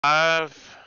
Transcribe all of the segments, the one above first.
Live.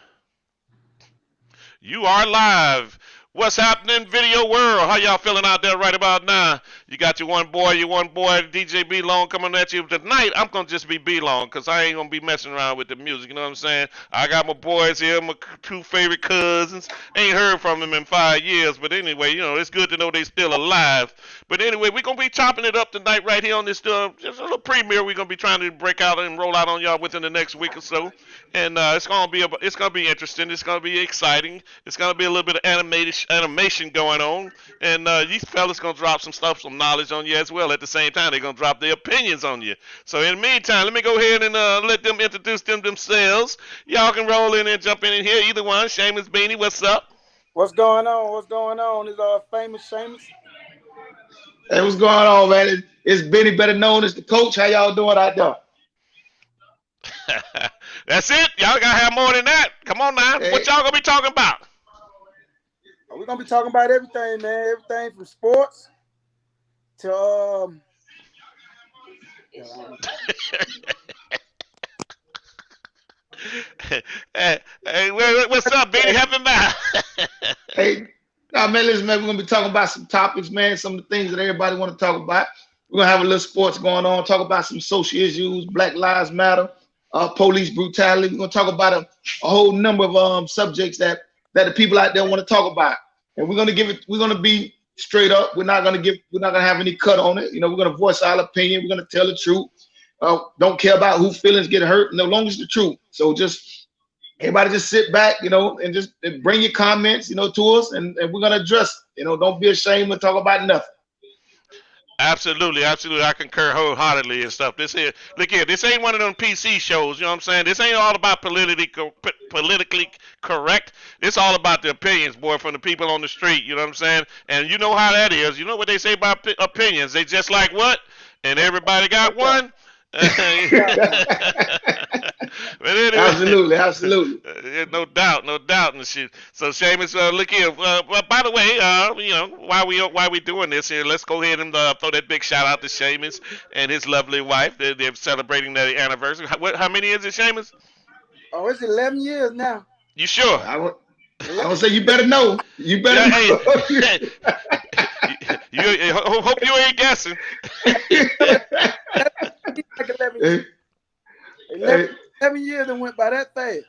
You are live. What's happening, video world? How y'all feeling out there right about now? You got your one boy, DJ B Long, coming at you tonight. I'm gonna just be B Long, cause I ain't gonna be messing around with the music. You know what I'm saying? I got my boys here, my two favorite cousins. Ain't heard from them in 5 years, but anyway, it's good to know they still alive. But anyway, we're gonna be chopping it up tonight right here on this just a little premiere. We're gonna be trying to break out and roll out on y'all within the next week or so, and it's gonna be interesting. It's gonna be exciting. It's gonna be a little bit of animation going on, and these fellas gonna drop some stuff, some knowledge on you as well. At the same time, they're gonna drop their opinions on you. So in the meantime, let me go ahead and let them introduce themselves. Y'all can roll in and jump in here. Either one. Seamus Beanie, what's up? What's going on? What's going on? Is famous Seamus? Hey, what's going on, man? It's Benny, better known as the coach. How y'all doing out there? That's it. Y'all gotta have more than that. Come on now. What Hey, y'all gonna be talking about? We're gonna be talking about everything, man. Everything from sports to hey, what's up, Beanie? Help him out. hey, nah, man, listen, man, we're gonna be talking about some topics, man, some of the things that everybody want to talk about. We're gonna have a little sports going on, talk about some social issues, Black Lives Matter, police brutality. We're gonna talk about a whole number of subjects that the people out there want to talk about. And we're gonna be straight up. We're not gonna have any cut on it. We're gonna voice our opinion, we're gonna tell the truth. Don't care about who feelings get hurt, no long as the truth. So just everybody just sit back, and just bring your comments, to us, and we're gonna address it. Don't be ashamed to talk about nothing. Absolutely, absolutely. I concur wholeheartedly and stuff. This here, look here. This ain't one of them PC shows. You know what I'm saying? This ain't all about politically correct. It's all about the opinions, boy, from the people on the street. You know what I'm saying? And you know how that is. You know what they say about opinions? They just like what? And everybody got one. But anyway, Absolutely, absolutely. no doubt, no doubt, and shit. So Seamus, look here. By the way, while we doing this here, let's go ahead and throw that big shout out to Seamus and his lovely wife. They're celebrating their anniversary. How many is it, Seamus? oh, it's 11 years now. You sure? I would say you better know. You better Yeah. know. Hey, hope you ain't guessing. Like 11 years. hey, 11, hey, 11 years and went by that fast.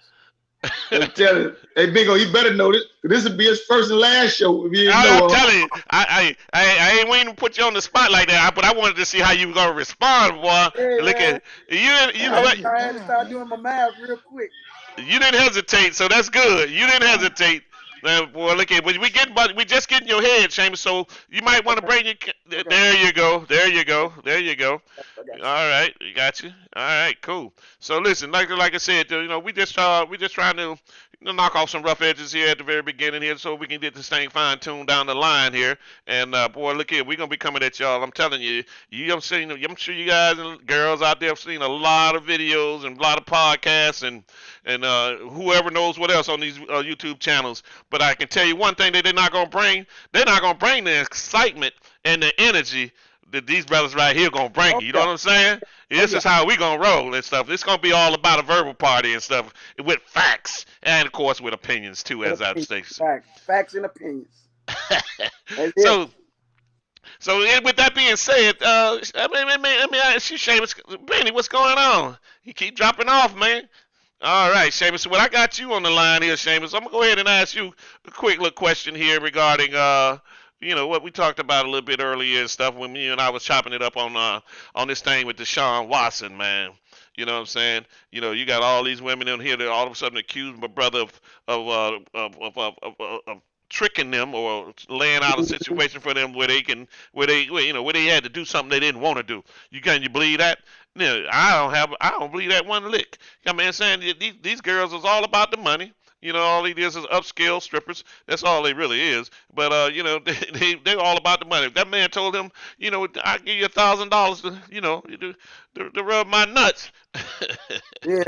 I'm telling you. Hey, Bingo, you better know this. This will be his first and last show if you didn't I'm know. telling you, I ain't waiting to put you on the spot like that, but I wanted to see how you were gonna respond, boy. Hey, Look man. at you know what? I had to start doing my math real quick. You didn't hesitate, so that's good. You didn't hesitate. Boy, look at we just getting your head, Seamus. So you might want to Okay, bring your. okay. There you go. There you go. There you go. I got you. All right, you got you. All right, cool. So listen, like I said, we just trying to knock off some rough edges here at the very beginning here, so we can get this thing fine tuned down the line here. And boy, look here, we're gonna be coming at y'all. I'm telling you, I'm sure you guys and girls out there have seen a lot of videos and a lot of podcasts and whoever knows what else on these YouTube channels. But I can tell you one thing that they're not gonna bring. They're not gonna bring the excitement and the energy that these brothers right here gonna bring Oh you. You know yeah. what I'm saying? Oh This yeah. is how we gonna roll and stuff. This gonna be all about a verbal party and stuff with facts and of course with opinions too, And as I've opinions. stated. Facts and opinions. That's it. so with that being said, let me ask you, Seamus, Benny, what's going on? You keep dropping off, man. All right, Seamus. So what I got you on the line here, Seamus. I'm gonna go ahead and ask you a quick little question here regarding what we talked about a little bit earlier and stuff when me and I was chopping it up on this thing with Deshaun Watson, man. You know what I'm saying? You got all these women in here that all of a sudden accuse my brother of tricking them or laying out a situation for them where they had to do something they didn't want to do. Can you believe that? No, I don't believe that one lick. I mean, saying that these girls is all about the money. All they is upscale strippers. That's all they really is. But they're all about the money. If that man told him, I give you $1,000 to to rub my nuts. Yeah.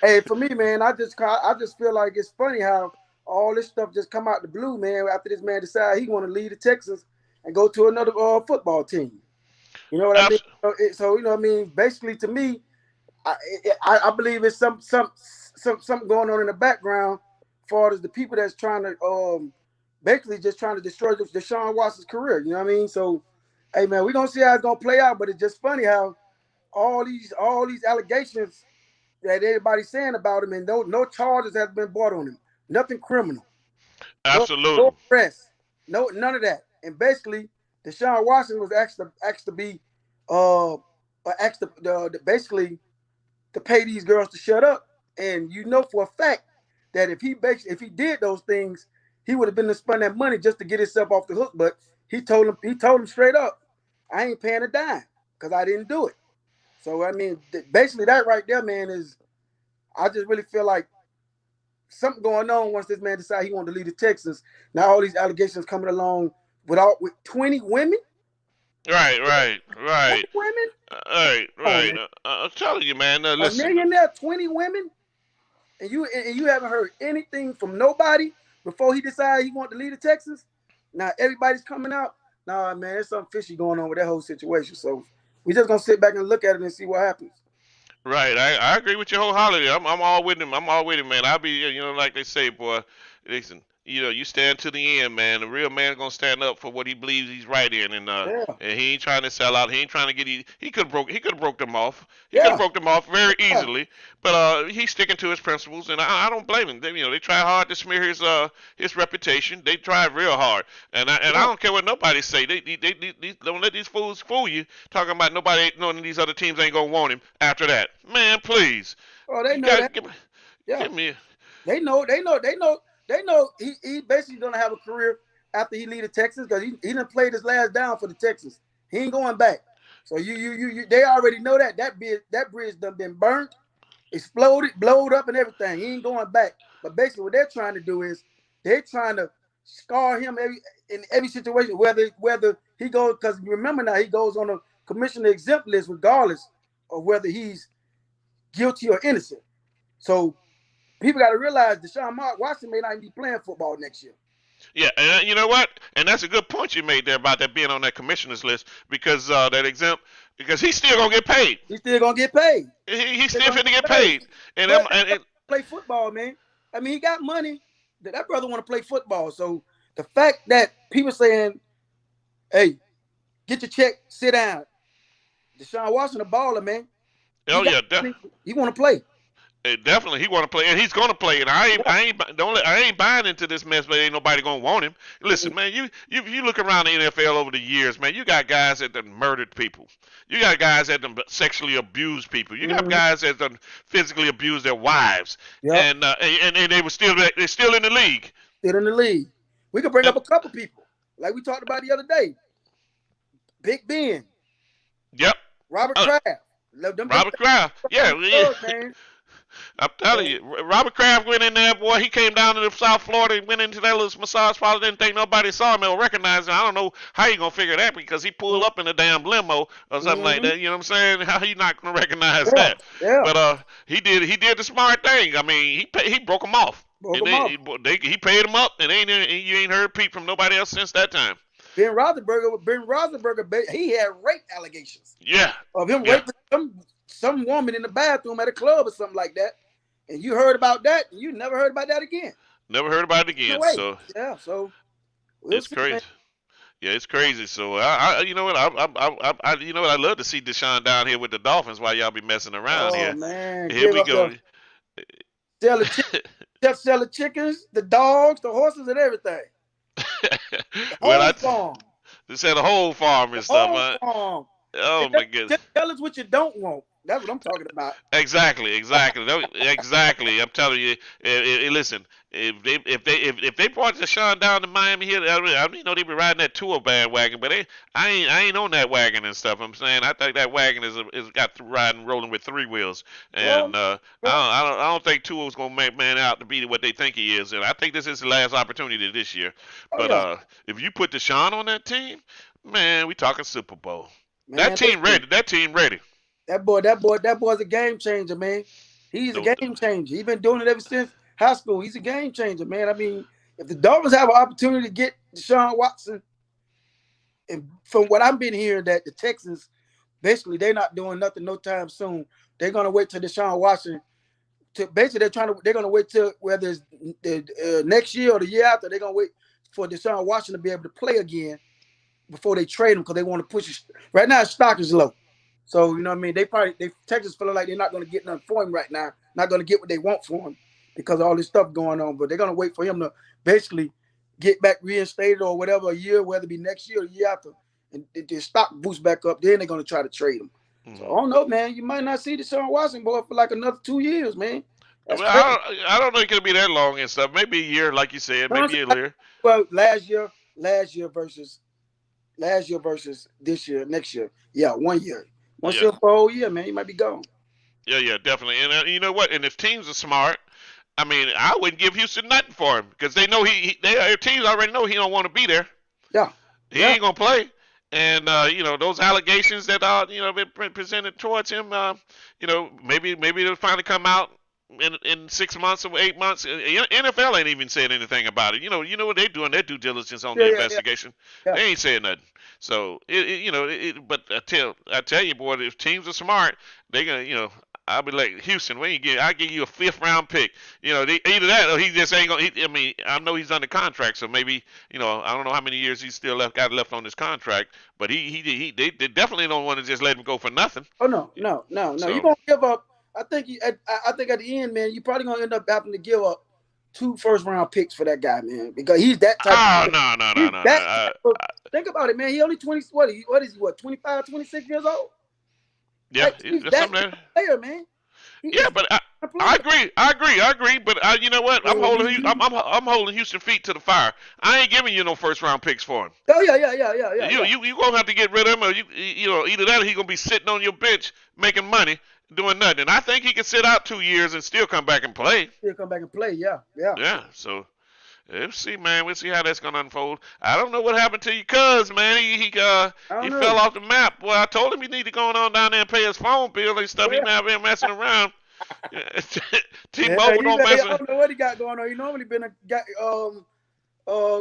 Hey, for me, man, I just feel like it's funny how all this stuff just come out the blue, man. After this man decide he want to leave the Texans and go to another football team. You know what I mean? Abs- So you know what I mean. Basically, to me, I believe it's something going on in the background, as far as the people that's trying to basically just trying to destroy Deshaun Watson's career. You know what I mean? So, hey man, we're gonna see how it's gonna play out. But it's just funny how all these allegations that everybody's saying about him, and no charges have been brought on him. Nothing criminal. Absolutely. No arrest. No, none of that. And basically, Deshaun Watson was asked to be asked to basically to pay these girls to shut up. And you know for a fact that if he did those things, he would have been to spend that money just to get himself off the hook. But he told him straight up, I ain't paying a dime because I didn't do it. So I mean, basically that right there, man, is I just really feel like something going on once this man decided he wanted to leave the Texans. Now all these allegations coming along with 20 women. Right. 20 women. Right. I'm telling you, man. Listen. A millionaire, 20 women, and you haven't heard anything from nobody before he decided he wanted to leave the Texans. Now everybody's coming out. Nah, man, there's something fishy going on with that whole situation. So we just gonna sit back and look at it and see what happens. Right, I agree with you wholeheartedly. I'm all with him. I'm all with him, man. I'll be, like they say, boy. Listen, you stand to the end, man. The real man gonna stand up for what he believes he's right in, and he ain't trying to sell out. He ain't trying to get. He could have broke them off. He could have broke them off very easily, but he's sticking to his principles, and I don't blame him. They try hard to smear his reputation. They tried real hard, and I don't care what nobody say. They don't let these fools fool you. Talking about none of these other teams ain't gonna want him after that. Man, please. Oh, they know that. Give me. They know he basically gonna have a career after he leave the Texans because he done played his last down for the Texans. He ain't going back. So they already know that bridge done been burnt, exploded, blowed up, and everything. He ain't going back. But basically, what they're trying to do is they're trying to scar him in every situation, whether he goes, because remember now he goes on a commissioner exempt list regardless of whether he's guilty or innocent. So people got to realize Deshaun Watson may not even be playing football next year. Yeah, and you know what? And that's a good point you made there about that being on that commissioner's list because because he's still gonna get paid. He's still gonna get paid. He's still finna get paid. And play football, man. I mean, he got money. That brother want to play football. So the fact that people saying, "Hey, get your check, sit down," Deshaun Watson a baller, man. He want to play. Definitely, he want to play, and he's gonna play. And I ain't buying into this mess, but ain't nobody gonna want him. Listen, man, you look around the NFL over the years, man. You got guys that done murdered people. You got guys that done sexually abused people. You got guys that done physically abused their wives, and they're still in the league. Still in the league. We could bring up a couple people, like we talked about the other day. Big Ben. Yep. Robert Kraft. Robert Kraft. Yeah. Man. I'm telling you, Robert Kraft went in there, boy. He came down to South Florida and went into that little massage parlor. Didn't think nobody saw him or recognized him. I don't know how you gonna figure that because he pulled up in a damn limo or something like that. You know what I'm saying? How you not gonna recognize that? Yeah. But he did the smart thing. I mean, he broke them off. He paid them up, and you ain't heard peep from nobody else since that time. Ben Roethlisberger, he had rape allegations. Yeah. Of him raping some woman in the bathroom at a club or something like that. And you heard about that, and you never heard about that again. Never heard about it again. So it's crazy. Man. Yeah, it's crazy. So you know what? I'd love to see Deshaun down here with the Dolphins while y'all be messing around here. Oh man, here we go. Sell the chickens, the dogs, the horses, and everything. Farm. They said the whole farm and stuff, man. Farm. Oh my goodness! Just tell us what you don't want. That's what I'm talking about. Exactly. I'm telling you. Listen, if they brought Deshaun down to Miami here, I they be riding that tour bandwagon, but I ain't on that wagon and stuff. I'm saying I think that wagon is got rolling with three wheels, and I don't think Tua's gonna man out to be what they think he is, and I think this is the last opportunity this year. But if you put Deshaun on that team, man, we talking Super Bowl. Man, that team ready. That boy's a game changer, man. He's a game changer. He's been doing it ever since high school. He's a game changer, man. I mean, if the Dolphins have an opportunity to get Deshaun Watson, and from what I've been hearing, that the Texans, basically, they're not doing nothing no time soon. they're gonna wait till Deshaun Watson. Basically, they're gonna wait till whether it's next year or the year after. They're gonna wait for Deshaun Watson to be able to play again before they trade him because they want to push it. Right now, his stock is low. So you know what I mean. Texas feel like they're not gonna get nothing for him right now. Not gonna get what they want for him because of all this stuff going on. But they're gonna wait for him to basically get back reinstated or whatever a year, whether it be next year or the year after, and the stock boosts back up. Then they're gonna try to trade him. So I don't know, man. You might not see Deshaun Watson boy for like another 2 years, man. That's I don't think it'll be that long and stuff. Maybe a year, like you said, maybe a year. Well, last year versus this year, next year. Yeah, 1 year. One year for a whole year, man. He might be gone. Yeah, definitely. And you know what? And if teams are smart, I mean, I wouldn't give Houston nothing for him because they know their teams already know he don't want to be there. Yeah, he ain't gonna play. And those allegations that been presented towards him, maybe they'll finally come out in 6 months or 8 months. NFL ain't even said anything about it. You know what they're doing? Their due diligence on the investigation. Yeah. They ain't saying nothing. So but I tell you, boy, if teams are smart, they gonna I'll be like Houston. I give you a 5th round pick. Either that or he just ain't gonna. I know he's under contract, so maybe I don't know how many years he's still got left on his contract. But they definitely don't want to just let him go for nothing. Oh no. So, you gonna give up. I think at the end, man, you probably gonna end up having to give up 2 1st-round picks for that guy, man, because he's that type. No. Think about it, man. He only 20. What is he? 25, 26 years old? Yeah, he's that player, man. But I agree. But you know what? I'm holding Houston feet to the fire. I ain't giving you no 1st-round picks for him. Oh yeah. You gonna have to get rid of him, or either that or he gonna be sitting on your bench making money, doing nothing. I think he can sit out 2 years and still come back and play. Yeah. So we'll see, man. We'll see how that's gonna unfold. I don't know what happened to your cuz, man. He fell off the map. Well, I told him he need to go on down there and pay his phone bill and stuff. He's not been messing around. T-Mobile don't mess. I don't know what he got going on. He normally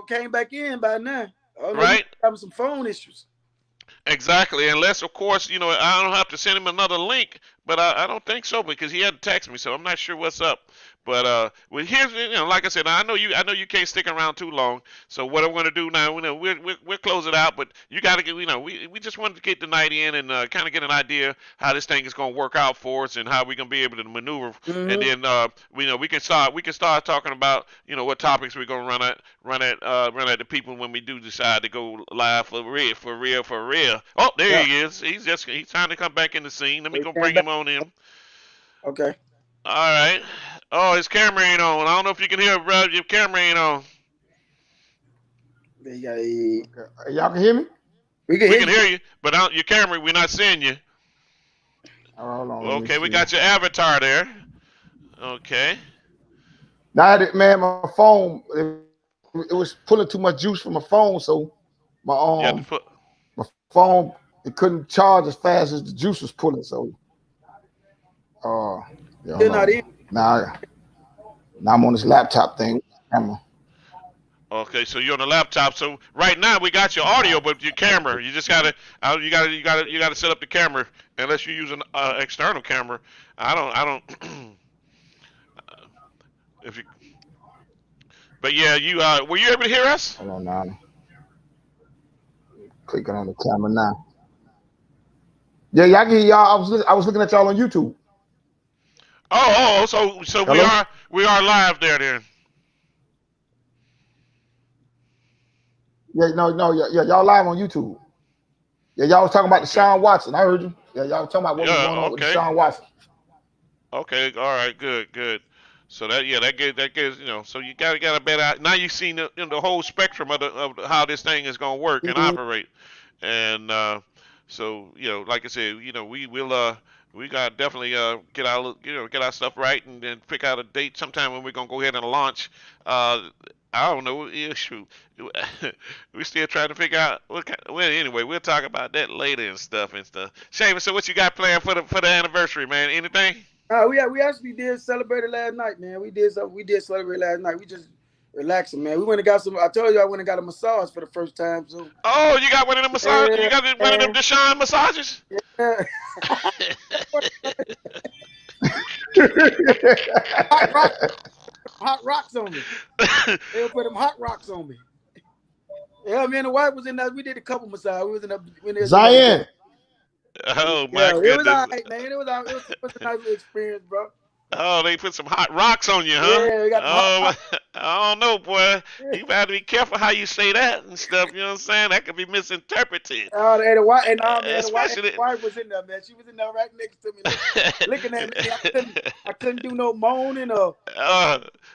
came back in by now. Right. Having some phone issues. Exactly, unless of course I don't have to send him another link, but I don't think so because he had to text me, so I'm not sure what's up. But here's like I said, I know you can't stick around too long. So what I'm going to do now, we'll close it out. But you got to get, we just wanted to get the night in and kind of get an idea how this thing is going to work out for us and how we're going to be able to maneuver. Mm-hmm. And then we can start talking about what topics we're going to run at the people when we do decide to go live for real. Oh, there he is. He's trying to come back in the scene. Let me go bring him on in. Okay. All right. Oh, his camera ain't on. I don't know if you can hear, bro. Your camera ain't on. Y'all can hear me? We can hear you, but your camera, we're not seeing you. Hold on. Okay, we got your avatar there. Okay. Now, man, my phone, it was pulling too much juice from my phone, so my phone, it couldn't charge as fast as the juice was pulling, so. They're not in. Now I'm on this laptop thing. Okay, so you're on the laptop. So right now we got your audio, but your camera, you just gotta set up the camera. Unless you use an external camera, I don't. If you, but yeah, you were you able to hear us? Hold on now. Clicking on the camera now. Yeah, I can hear y'all. I was looking at y'all on YouTube. So we are live there then. Yeah, y'all live on YouTube. Yeah, y'all was talking about Deshaun Watson. I heard you. Yeah, y'all was talking about what was going on with Deshaun Watson. Okay, all right, good. So that gives so you got a better. Now you've seen the whole spectrum of how this thing is gonna work and operate, and so like I said, we will. We got definitely get our stuff right and then pick out a date sometime when we're gonna go ahead and launch. I don't know. Shoot, we still trying to figure out what kind. Well, anyway, we'll talk about that later and stuff. Shaven, so what you got planned for the anniversary, man? Anything? We actually did celebrate it last night, man. We did celebrate last night. We just Relaxing, man. We went and got some. I told you I went and got a massage for the first time. So. Oh, you got one of them massage? You Yeah, got one of them Deshaun massages? yeah. hot rocks on me. They'll put them hot rocks on me. Yeah, me and the wife was in there. We did a couple massages. We was in there. Zion. Oh my goodness! It was all right, man. It was a nice little experience, bro. Oh, they put some hot rocks on you, huh? Yeah, we got hot I don't know, boy. You better be careful how you say that and stuff. You know what I'm saying? That could be misinterpreted. Oh, and the wife, Especially the wife was in there, man. She was in there right next to me, looking at me. I couldn't do no moaning or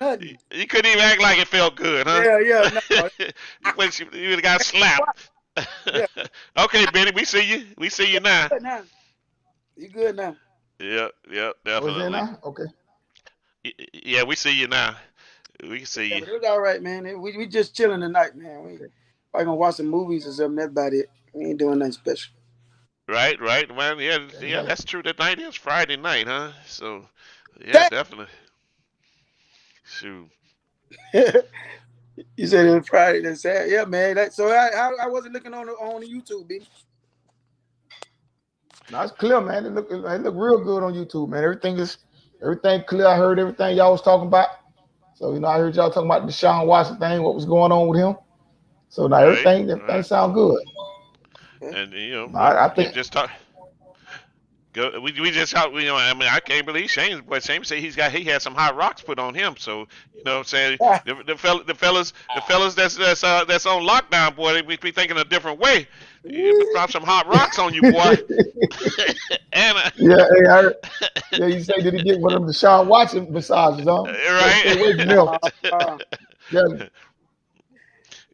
nothing. You couldn't even act like it felt good, huh? Yeah. No. you would have got slapped. Yeah. Okay, Benny, we see you. We see you now. You good now? Yep, Was definitely. there now? Okay. Yeah, we see you now. We can see Yeah, you. but it was all right, man. We just chilling tonight, man. We probably gonna watch some movies or something. That's about it. We ain't doing nothing special. Right, man. Yeah, that's true. That night is Friday night, huh? So, yeah, definitely. Shoot. You said it was Friday. That's sad. Yeah, man. So I wasn't looking on the YouTube, B. No, it's clear, man. It look real good on YouTube, man. Everything clear. I heard everything y'all was talking about. So I heard y'all talking about the Deshaun Watson thing, what was going on with him. So now everything sound good. And I think just talk. We just talked. I mean, I can't believe Shane. But Shane said he had some hot rocks put on him. So what I'm saying, the fellas that's on lockdown, boy, they be thinking a different way. You drop some hot rocks on you, boy. And you say did he get one of the Deshaun Watson massages on? Right.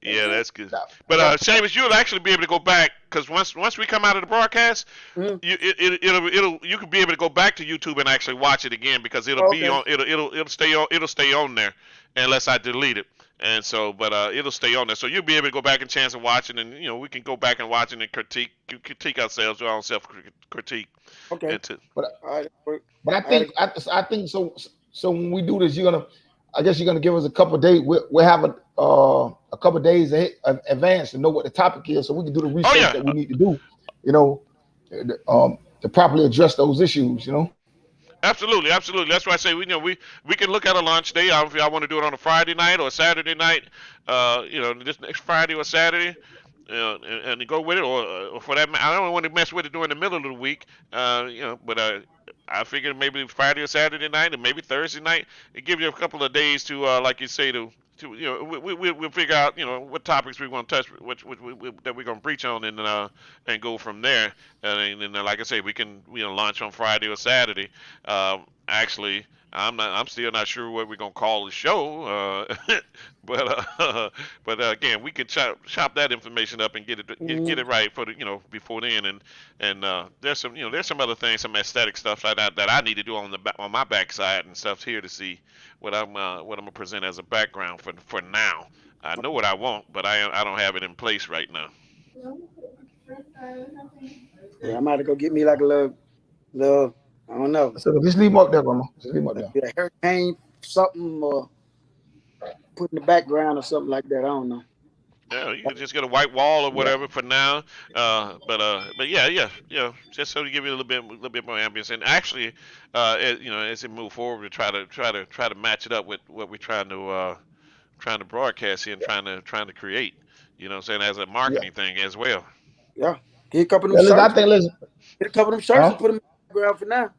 Yeah, that's good. But Seamus, you'll actually be able to go back because once we come out of the broadcast, you can be able to go back to YouTube and actually watch it again because it'll be on. It'll stay on there unless I delete it. And so, but it'll stay on there, so you'll be able to go back and chance to watch it, and we can go back and watch it and critique ourselves, our own self critique. Okay. But I think so. So when we do this, I guess you're gonna give us a couple of days. We'll have a couple of days advance to know what the topic is, so we can do the research that we need to do. To properly address those issues. Absolutely. That's why I say we can look at a launch day. If y'all want to do it on a Friday night or a Saturday night, this next Friday or Saturday, and go with it. Or for that, I don't want to mess with it during the middle of the week. But I figured maybe Friday or Saturday night, and maybe Thursday night. It gives you a couple of days to, like you say, we'll figure out what topics we want to touch, that we're gonna preach on, and go from there. And then like I say, we can launch on Friday or Saturday. Actually, I'm still not sure what we're gonna call the show, but again, we can chop that information up and get it right for before then. And there's some other things, some aesthetic stuff that I need to do on my backside and stuff here to see what I'm gonna present as a background for now. I know what I want, but I don't have it in place right now. Yeah, I might have to go get me like a little I don't know. So just leave them up there, Grandma. Just leave them up there. A hurricane, something, or put in the background or something like that. I don't know. Yeah, you can just get a white wall or whatever for now. But yeah, just so to give you a little bit more ambience. And actually, as it move forward, to try to match it up with what we're trying to broadcast here and trying to create. You know what I'm saying, as a marketing thing as well. Yeah, get a couple of them shirts. Get a couple of them shirts and put them in the background for now.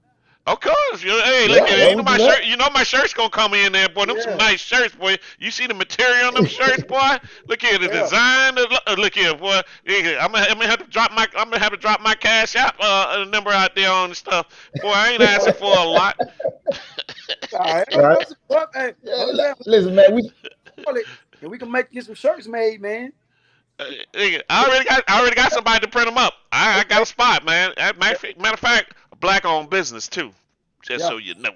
Of course, hey, look at it. My shirt. My shirt's gonna come in there, boy. Them some nice shirts, boy. You see the material on them shirts, boy. Look here, the design. Look here, boy. I'm gonna have to drop my cash out number out there on the stuff. Boy, I ain't asking for a lot. All right. Listen, man, we can get some shirts made, man. I already got somebody to print them up. I got a spot, man. Matter of fact, a black-owned business too. Just so you know,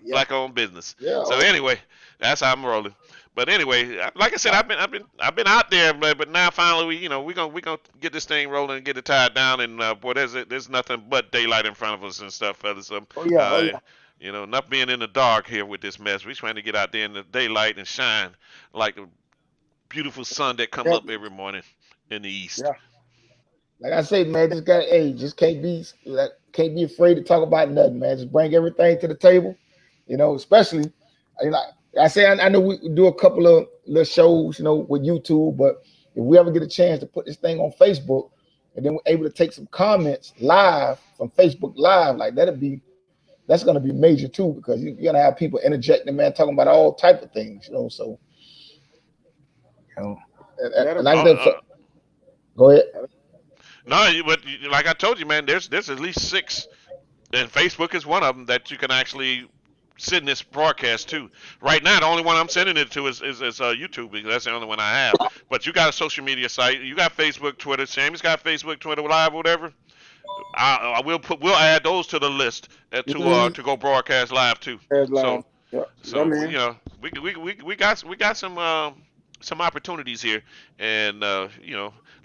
black-owned business. Yeah. So anyway, that's how I'm rolling. But anyway, like I said, I've been out there, but now finally we gonna get this thing rolling and get it tied down. And boy, there's nothing but daylight in front of us and stuff, fellas. You know, not being in the dark here with this mess. We're trying to get out there in the daylight and shine like a beautiful sun that come Yeah, up every morning in the east. yeah. Like I say, man, just got hey, just can't be afraid to talk about nothing, man. Just bring everything to the table, especially like I say, I know we do a couple of little shows, with YouTube, but if we ever get a chance to put this thing on Facebook and then we're able to take some comments live from Facebook Live, like that's gonna be major too, because you're gonna have people interjecting, man, talking about all type of things, so and like that, go ahead. No, but like I told you, man, there's at least 6, and Facebook is one of them that you can actually send this broadcast to. Right now, the only one I'm sending it to is YouTube, because that's the only one I have. But you got a social media site, you got Facebook, Twitter. Sammy's got Facebook, Twitter Live, whatever. We'll add those to the list to go broadcast live too. So Yeah, we got some opportunities here, and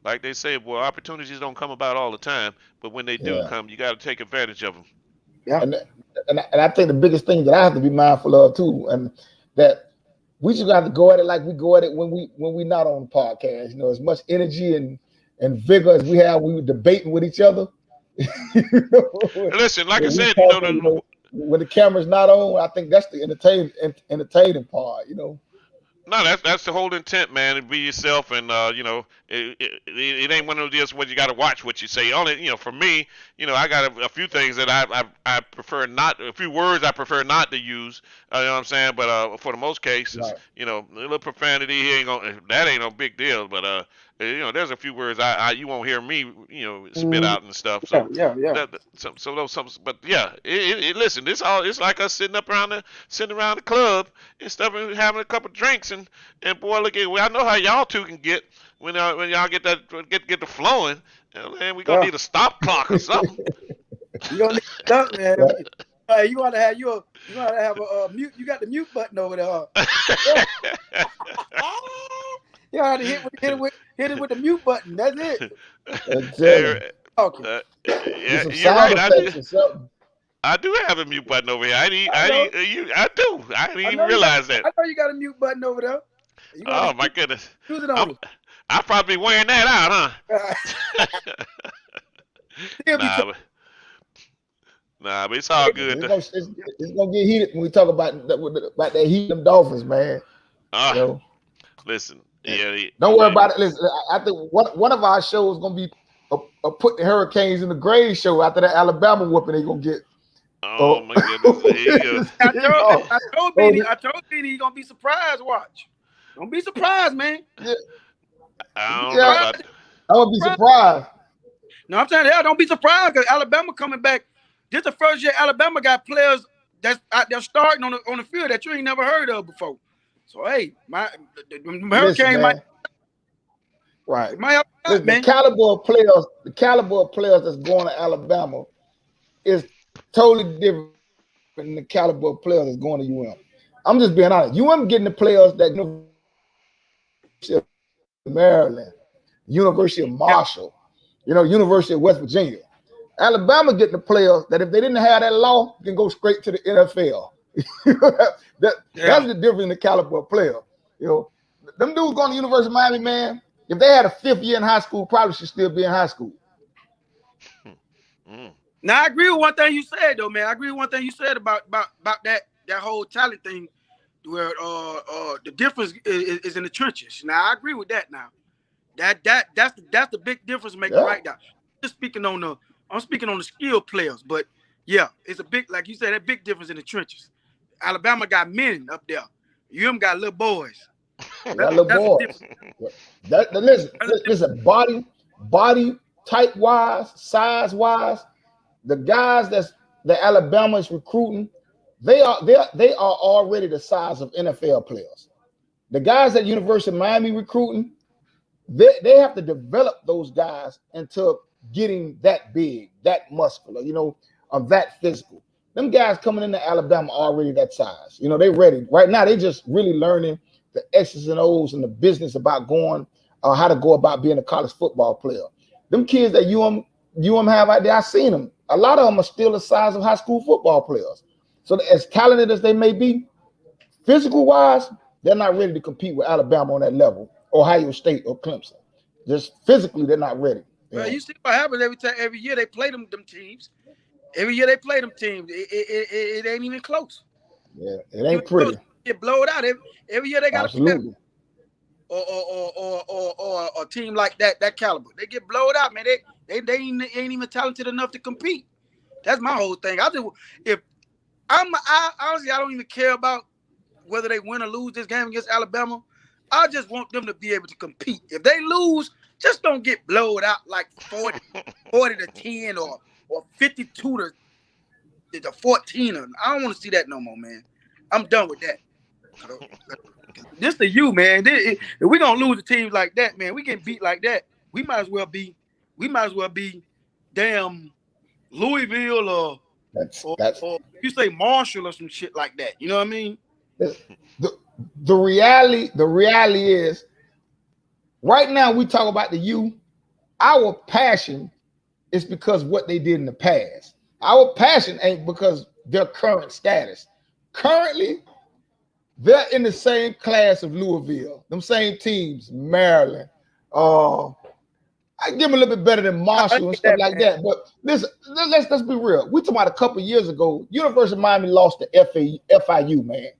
like they say, well, opportunities don't come about all the time, but when they do come, you got to take advantage of them. Yeah. And I think the biggest thing that I have to be mindful of too, and that we just have to go at it like we go at it when we not on the podcast. As much energy and vigor as we have when we're debating with each other. Listen, like I said, when the camera's not on, I think that's the entertaining part. No, that's the whole intent, man. To be yourself, and it ain't one of those where you got to watch what you say. Only, for me, I got a few things that I prefer not, a few words I prefer not to use. You know what I'm saying? But for the most cases, Right. A little profanity that ain't no big deal. But there's a few words you won't hear me, spit out and stuff. So Yeah. but yeah, listen, it's like us sitting around the club and stuff, and having a couple drinks, and boy, look at, I know how y'all two can get when y'all get the flowing, and we gonna need a stop clock or something. You gonna need stuff, man. Right. Hey, you gotta have a mute. You got the mute button over there. You gotta hit it with the mute button. That's it. Okay. You're right. I do have a mute button over here. I do. I didn't even realize that. I know you got a mute button over there. Oh my goodness. Use it on me. I'll probably be wearing that out, huh? Nah, but it's all good. It's gonna get heated when we talk about that heat them Dolphins, man. Listen, don't worry about it. Listen, I think one of our shows is gonna be a put the Hurricanes in the grave show after that Alabama whooping they gonna get. Oh my goodness! There you go. I told Beanie he's gonna be surprised. Watch, don't be surprised, man. I don't know about that. I would be surprised. No, I'm telling you, don't be surprised because Alabama coming back. This the first year Alabama got players that's out there starting on the field that you ain't never heard of before. So hey, the Hurricane might. Right. The caliber of players that's going to Alabama is totally different than the caliber of players that's going to UM. I'm just being honest. UM getting the players that University of Maryland, University of Marshall, University of West Virginia. Alabama getting the players that if they didn't have that law, can go straight to the NFL. That's the difference in the caliber of player. Them dudes going to University of Miami, man. If they had a 5th year in high school, probably should still be in high school. Now I agree with one thing you said, though, man. I agree with one thing you said about that whole talent thing, where the difference is in the trenches. Now I agree with that. Now that's the big difference maker right now. I'm speaking on the skilled players, but yeah, it's a big, like you said, that big difference in the trenches. Alabama got men up there. UM got little boys. Listen, body type wise, size wise, the guys that Alabama is recruiting, they are already the size of NFL players. The guys that University of Miami recruiting, they have to develop those guys into getting that big, that muscular, that physical. Them guys coming into Alabama already that size. They ready. Right now, they just really learning the X's and O's and the business about how to go about being a college football player. Them kids that UM have out there, I seen them. A lot of them are still the size of high school football players. So as talented as they may be, physical wise, they're not ready to compete with Alabama on that level, Ohio State or Clemson. Just physically, they're not ready. Well, you see what happens every year they play them teams. Every year they play them teams. It ain't even close. Yeah, it ain't pretty. Get blowed out every year. They got absolutely. Or a team like that caliber. They get blowed out, man. They ain't even talented enough to compete. That's my whole thing. Honestly, I don't even care about whether they win or lose this game against Alabama. I just want them to be able to compete. If they lose, just don't get blowed out like 40 to 10 or 52 to 14. I don't want to see that no more, man. I'm done with that. This to you, man. If we're gonna lose a team like that, man, we get beat like that. We might as well be damn Louisville or you say Marshall or some shit like that. You know what I mean? The reality is right now we talk about the U. Our passion is because what they did in the past. Our passion ain't because their current status. Currently, they're in the same class of Louisville, them same teams, Maryland. I give them a little bit better than Marshall and stuff like that. But listen, let's be real. We talking about a couple of years ago, University of Miami lost to FIU, man.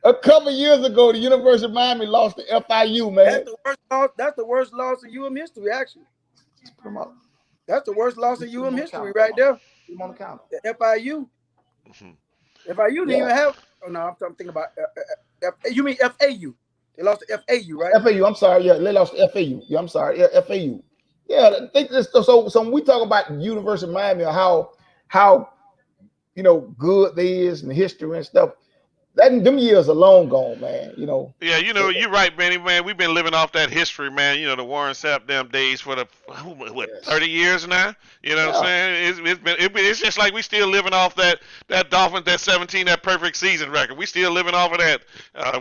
A couple of years ago, the University of Miami lost to FIU, man. That's the worst loss in UM history, actually. That's the worst loss in UM history right there. On the counter. The FIU. FIU didn't even have. Oh no, I'm thinking about. You mean FAU? They lost to FAU, right? FAU. I'm sorry. Yeah, they lost to FAU. Yeah, I'm sorry. Yeah, FAU. Yeah, so when we talk about the University of Miami or how good they is in the history and stuff, them years are long gone, man. Yeah, you're right, Benny, man. We've been living off that history, man. The Warren Sapp damn days for the 30 years now. You know what I'm saying? It's just like we still living off that Dolphins, that 17, that perfect season record. We still living off of that.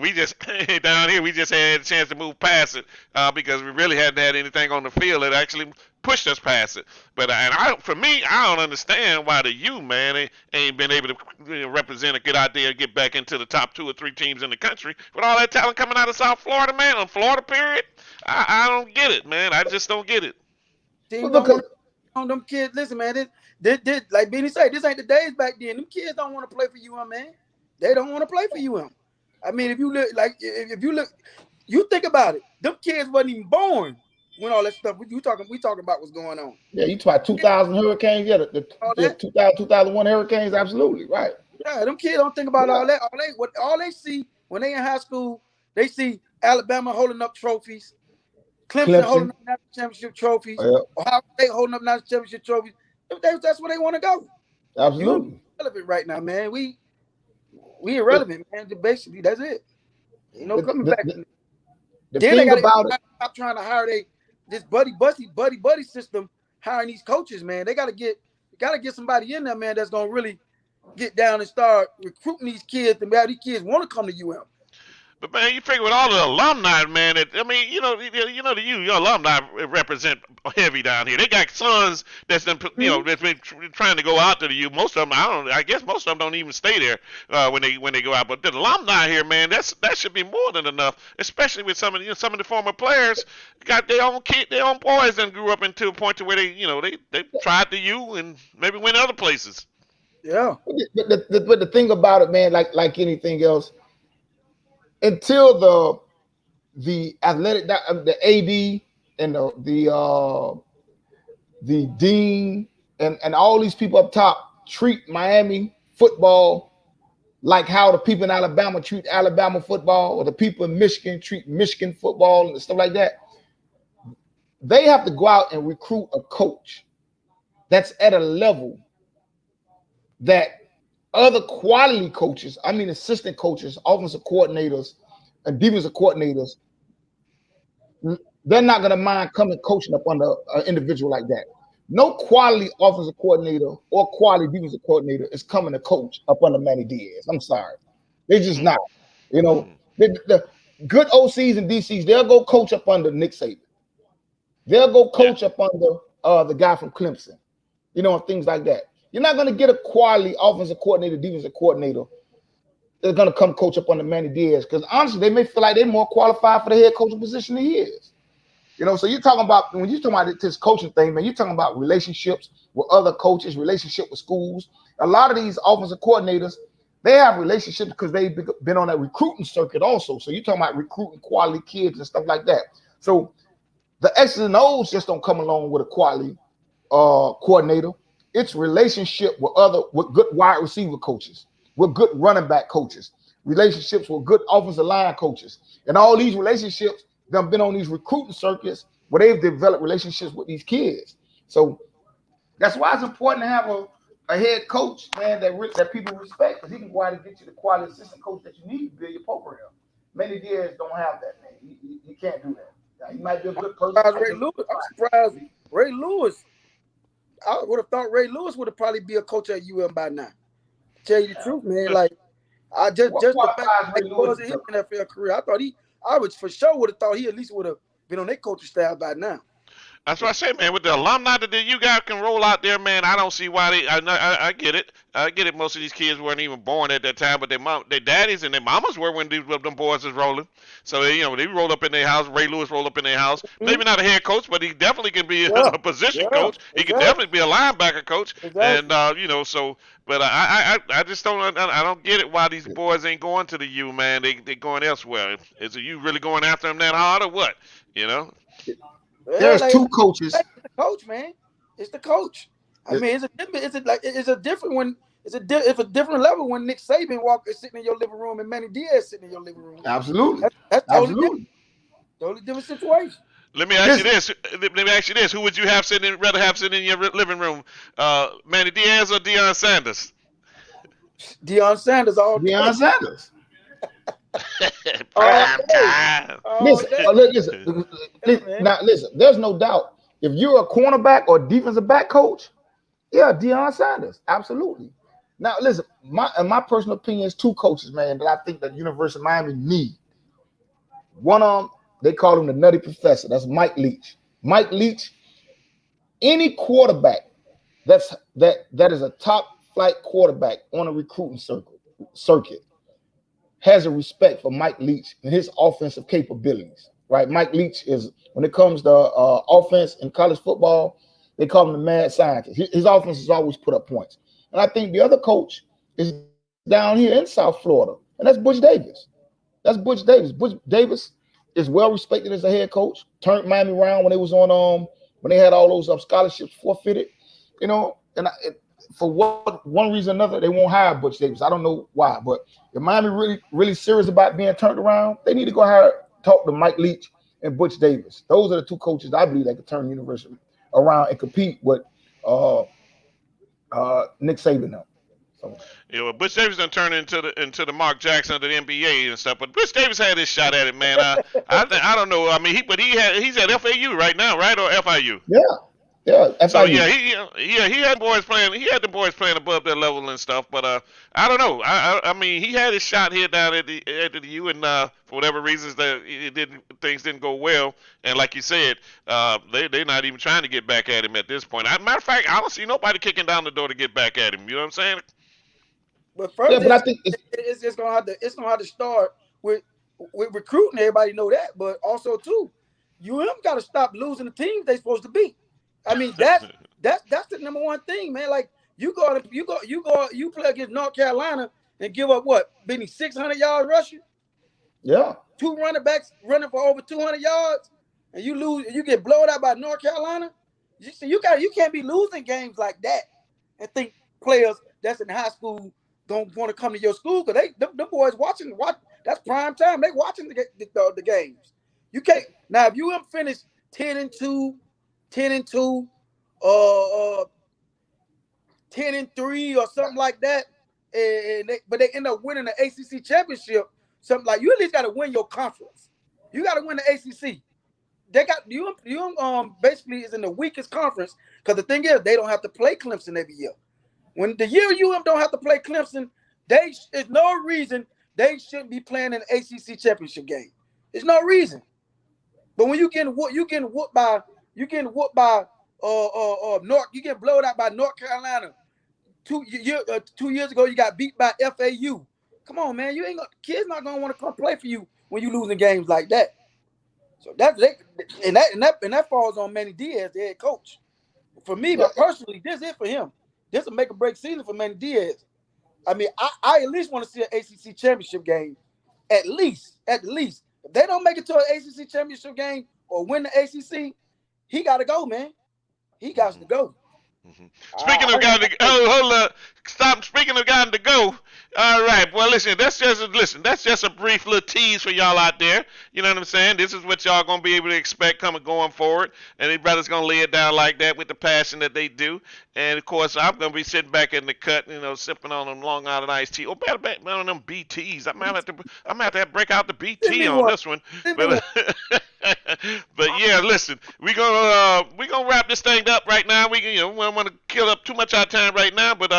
We just down here, we just had a chance to move past it because we really hadn't had anything on the field that actually pushed us past it. But I don't understand why the U, man, ain't been able to represent a good idea, get back into the top 2 or 3 teams in the country with all that talent coming out of South Florida, man. On Florida, period. I don't get it, man. I just don't get it. On them kids, listen, man. This, like Benny said, this ain't the days back then. Them kids don't want to play for UM, man. They don't want to play for UM. I mean, if you look, you think about it. Them kids wasn't even born when all that stuff we talking about what's going on. Yeah, you talk 2000 hurricanes, the 2001 hurricanes, absolutely right. Yeah, them kids don't think about all that. All they see when they in high school, they see Alabama holding up trophies, Clemson holding up national championship trophies, Ohio State holding up national championship trophies. That's where they want to go. Absolutely. Irrelevant right now, man. We irrelevant, man. Basically, that's it. Coming back. The thing about it, stop trying to hire this buddy system, hiring these coaches, man. They gotta get somebody in there, man, that's gonna really get down and start recruiting these kids and have these kids want to come to UM. But man, you figure with all the alumni, man, the alumni represent heavy down here. They got sons that's been, that's been trying to go out to the U. Most of them, I guess most of them don't even stay there when they go out. But the alumni here, man, that should be more than enough. Especially with some of the former players got their own boys and grew up into a point to where they tried the U and maybe went other places. Yeah. But the thing about it, man, like anything else, until the athletic, the AD and the dean and all these people up top treat Miami football like how the people in Alabama treat Alabama football, or the people in Michigan treat Michigan football and stuff like that, they have to go out and recruit a coach that's at a level that other quality coaches, I mean assistant coaches, offensive coordinators, and defensive coordinators, they're not going to mind coming coaching up under an individual like that. No quality offensive coordinator or quality defensive coordinator is coming to coach up under Manny Diaz. I'm sorry. They're just not. The good OCs and DCs, they'll go coach up under Nick Saban. They'll go coach up under the guy from Clemson, and things like that. You're not going to get a quality offensive coordinator, defensive coordinator that's going to come coach up under Manny Diaz, because honestly, they may feel like they're more qualified for the head coaching position than he is. You know, so you're talking about, when you're talking about this coaching thing, man, you're talking about relationships with other coaches, relationship with schools. A lot of these offensive coordinators, they have relationships because they've been on that recruiting circuit also. So you're talking about recruiting quality kids and stuff like that. So the X's and O's just don't come along with a quality coordinator. It's relationship with good wide receiver coaches, with good running back coaches, relationships with good offensive line coaches. And all these relationships, they've been on these recruiting circuits where they've developed relationships with these kids. So that's why it's important to have a head coach, man, that people respect, because he can go out and get you the quality assistant coach that you need to build your program. Many Diaz don't have that, man. You can't do that. Now, he might be a good person. I'm surprised Ray Lewis. I would have thought Ray Lewis would have probably be a coach at UM by now. Tell you the truth, man. Like, I just the fact that he wasn't his NFL career, I would for sure would have thought he at least would have been on their coaching staff by now. That's what I say, man. With the alumni that you guys can roll out there, man, I don't see why I get it. I get it. Most of these kids weren't even born at that time, but their daddies and their mamas were when them boys was rolling. So they rolled up in their house. Ray Lewis rolled up in their house. Mm-hmm. Maybe not a head coach, but he definitely can be a position coach. He can definitely be a linebacker coach. Exactly. And so. But I just don't get it why these boys ain't going to the U, man. They going elsewhere. Is the U really going after them that hard or what? You know. There's two coaches. It's the coach, man. It's the coach. I mean, it's a different level when Nick Saban is sitting in your living room and Manny Diaz sitting in your living room. Absolutely. That's totally different situation. Let me ask you this. Who would you rather have sitting in your living room? Manny Diaz or Deion Sanders? Deion Sanders Deion Sanders. Listen. There's no doubt. If you're a cornerback or defensive back coach, Deion Sanders, absolutely. Now, listen, my personal opinion is two coaches, man, that I think that University of Miami need. One of them, they call him the Nutty Professor. That's Mike Leach. Mike Leach, any quarterback that is a top flight quarterback on a recruiting circuit has a respect for Mike Leach and his offensive capabilities, right? Mike Leach is, when it comes to offense in college football, they call him the mad scientist. His offense has always put up points. And I think the other coach is down here in South Florida, and that's Butch Davis. Butch Davis is well respected as a head coach. Turned Miami around when they was on when they had all those scholarships forfeited, and for one reason or another, they won't hire Butch Davis. I don't know why, but if Miami really, really serious about being turned around, they need to go talk to Mike Leach and Butch Davis. Those are the two coaches I believe that could turn the university around and compete with Nick Saban now. So. Butch Davis done turned into the Mark Jackson of the NBA and stuff, but Butch Davis had his shot at it, man. I don't know. I mean, he's at FAU right now, right, or FIU? Yeah. FIU. So he had boys playing. He had the boys playing above their level and stuff, but I don't know. I mean, he had his shot here down at the U, and for whatever reasons things didn't go well. And like you said, they're not even trying to get back at him at this point. Matter of fact, I don't see nobody kicking down the door to get back at him. You know what I'm saying? But first, I think it's gonna have to start with recruiting. Everybody know that, but also too, UM got to stop losing the teams they supposed to beat. I mean, that's the number one thing, man. Like you play against North Carolina and give up what, Benny, 600 yards rushing? Yeah. 2 running backs running for over 200 yards, and you lose, and you get blown out by North Carolina. You can't be losing games like that and think players that's in high school don't want to come to your school, because the boys watch. That's prime time. They watching the games. You can't now if you finish 10-2, 10-2, 10-3 or something like that, but they end up winning the ACC championship. Something like, you at least got to win your conference. You got to win the ACC. They got UM basically is in the weakest conference, because the thing is they don't have to play Clemson every year. When the year UM don't have to play Clemson, there's no reason they shouldn't be playing an ACC championship game. There's no reason. But when you getting whooped by North, you get blown out by North Carolina, 2 years ago you got beat by FAU. Come on, man. Kids not gonna want to come play for you when you losing games like that. So that falls on Manny Diaz, the head coach. For me, but personally, this is for him. This will make a break season for Manny Diaz. I mean, I at least want to see an ACC championship game. At least. If they don't make it to an ACC championship game or win the ACC, he got to go, man. He got to go. Mm-hmm. Speaking of got to hold up. Stop. Speaking of got to go. All right. Well, listen. That's just a brief little tease for y'all out there. You know what I'm saying? This is what y'all gonna be able to expect going forward. And these brothers gonna lay it down like that with the passion that they do. And of course, I'm gonna be sitting back in the cut, sipping on them Long Island iced tea. Oh, better bet on them BTs. I'm gonna have to break out the BT on this one. But yeah, listen. We gonna wrap this thing up right now. We don't want to kill up too much of our time right now, but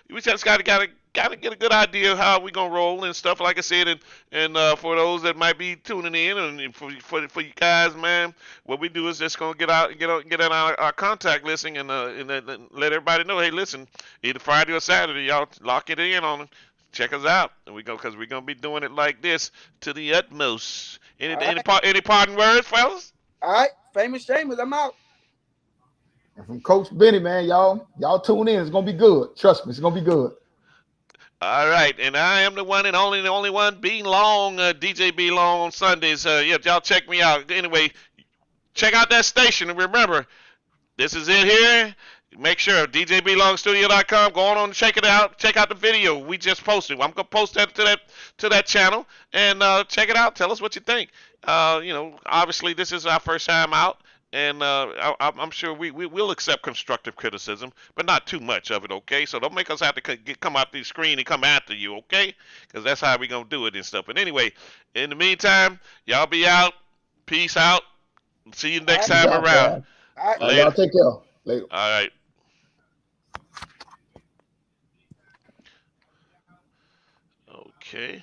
we just gotta get a good idea of how we gonna roll and stuff. Like I said, and for those that might be tuning in, and for you guys, man, what we do is just gonna get on our contact listing and let everybody know. Hey, listen, either Friday or Saturday, y'all lock it in on. Check us out, and because we're gonna be doing it like this to the utmost. Any parting words, fellas? All right, famous Seamus, I'm out. And from Coach Benny, man, y'all tune in. It's gonna be good. Trust me, it's gonna be good. All right, and I am the one and only one, B Long, DJ B Long on Sundays. Y'all check me out. Anyway, check out that station, and remember, this is it here. Make sure DJBLongstudio.com. Go on and check it out. Check out the video we just posted. I'm gonna post that to that channel and check it out. Tell us what you think. Obviously this is our first time out, and I'm sure we will accept constructive criticism, but not too much of it. Okay, so don't make us have to come out the screen and come after you. Okay, because that's how we gonna do it and stuff. But anyway, in the meantime, y'all be out. Peace out. See you next time around. All right, y'all take care. Later. All right. Okay.